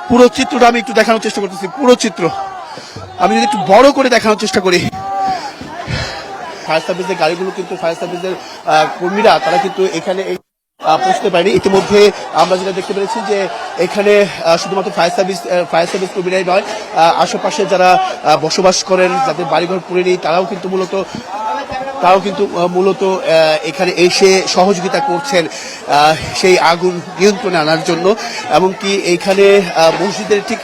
পুরো চিত্রটা আমি একটু দেখানোর চেষ্টা করতেছি। পুরো চিত্র আমি যদি একটু বড় করে দেখানোর চেষ্টা করি, ফায়ার সার্ভিসের গাড়িগুলো কিন্তু ফায়ার সার্ভিসের কর্মীরা তারা কিন্তু এখানে পৌঁছতে পারেনি। ইতিমধ্যে আমরা যেটা দেখতে পেরেছি যে এখানে শুধুমাত্র ফায়ার সার্ভিস কর্মীরাই নয়, আশেপাশে যারা বসবাস করেন, যাদের বাড়িঘর পুড়েনি, তারাও কিন্তু মূলত এখানে এসে সহযোগিতা করছেন সেই আগুন নিয়ন্ত্রণে আনার জন্য। এমনকি এইখানে মসজিদের ঠিক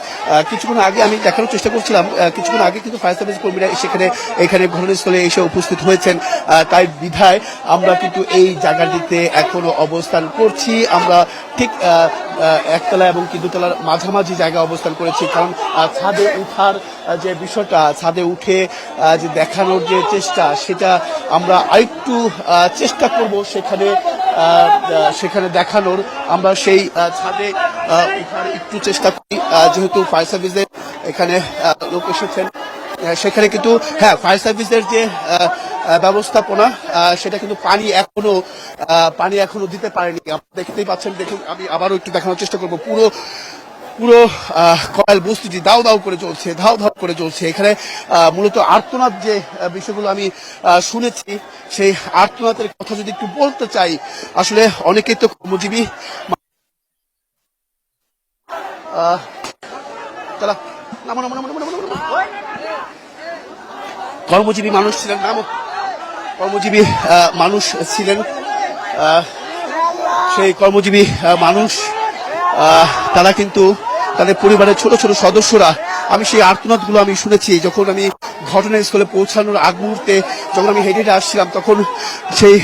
কিছুক্ষণ আগে আমি দেখানোর চেষ্টা করছিলাম, কিছুক্ষণ আগে কিন্তু ফায়ার সার্ভিস কর্মীরা এখানে ঘটনাস্থলে এসে উপস্থিত হয়েছেন। তাই বিধায় আমরা কিন্তু এই জায়গাটিতে এখনো অবস্থান করছি। আমরা ঠিক একতলা এবং কি দোতলার মাঝামাঝি জায়গায় অবস্থান করেছি, কারণ ছাদে উঠার যে বিষয়টা, ছাদে উঠে যে দেখানোর যে চেষ্টা, সেটা আমরা আরেকটু চেষ্টা করব সেখানে দেখানোর। আমরা সেই ছাদে উঠার একটু চেষ্টা করি, যেহেতু ফায়ার সার্ভিসের এখানে লোক এসেছেন। সেখানে কিন্তু ফায়ার সার্ভিসের যে ব্যবস্থাপনা, সেটা কিন্তু পানি এখনো দিতে পারেনি। দেখতেই পাচ্ছেন, দেখুন, আমি আবারও একটু দেখানোর চেষ্টা করবো। পুরো কয়েল বস্তুটি ধাউ ধাউ করে চলছে। এখানে মূলত আর্তনাদ যে বিষয়গুলো আমি শুনেছি, সেই আর্তনাদের কথা যদি একটু বলতে চাই, আসলে অনেকেই তো কর্মজীবী মানুষ ছিলেন। সেই কর্মজীবী মানুষ তারা কিন্তু তাদের পরিবারের ছোট ছোট সদস্যরা, আমি সেই আর্তনাদগুলো আমি শুনেছি যখন আমি ঘটনাস্থলে পৌঁছানোর আগ মুহূর্তে যখন আমি হেঁটে আসছিলাম, তখন সেই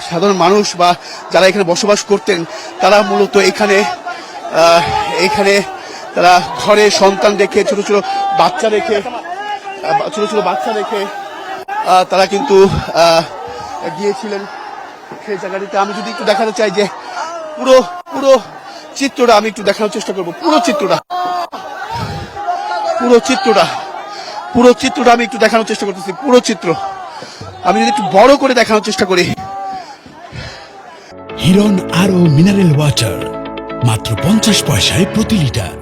সাধারণ মানুষ বা যারা এখানে বসবাস করতেন, তারা মূলত এখানে তারা ঘরে সন্তান রেখে, ছোট ছোট বাচ্চা রেখে তারা কিন্তু গিয়েছিলেন সেই জায়গাটিতে। আমি যদি একটু দেখাতে চাই যে পুরো চিত্রটা আমি একটু দেখানোর চেষ্টা করবো। পুরো চিত্রটা আমি একটু দেখানোর চেষ্টা করতেছি। পুরো চিত্র আমি যদি একটু বড় করে দেখানোর চেষ্টা করি। হিরন আরো মিনারেল ওয়াটার মাত্র 50 পয়সায় প্রতি লিটার।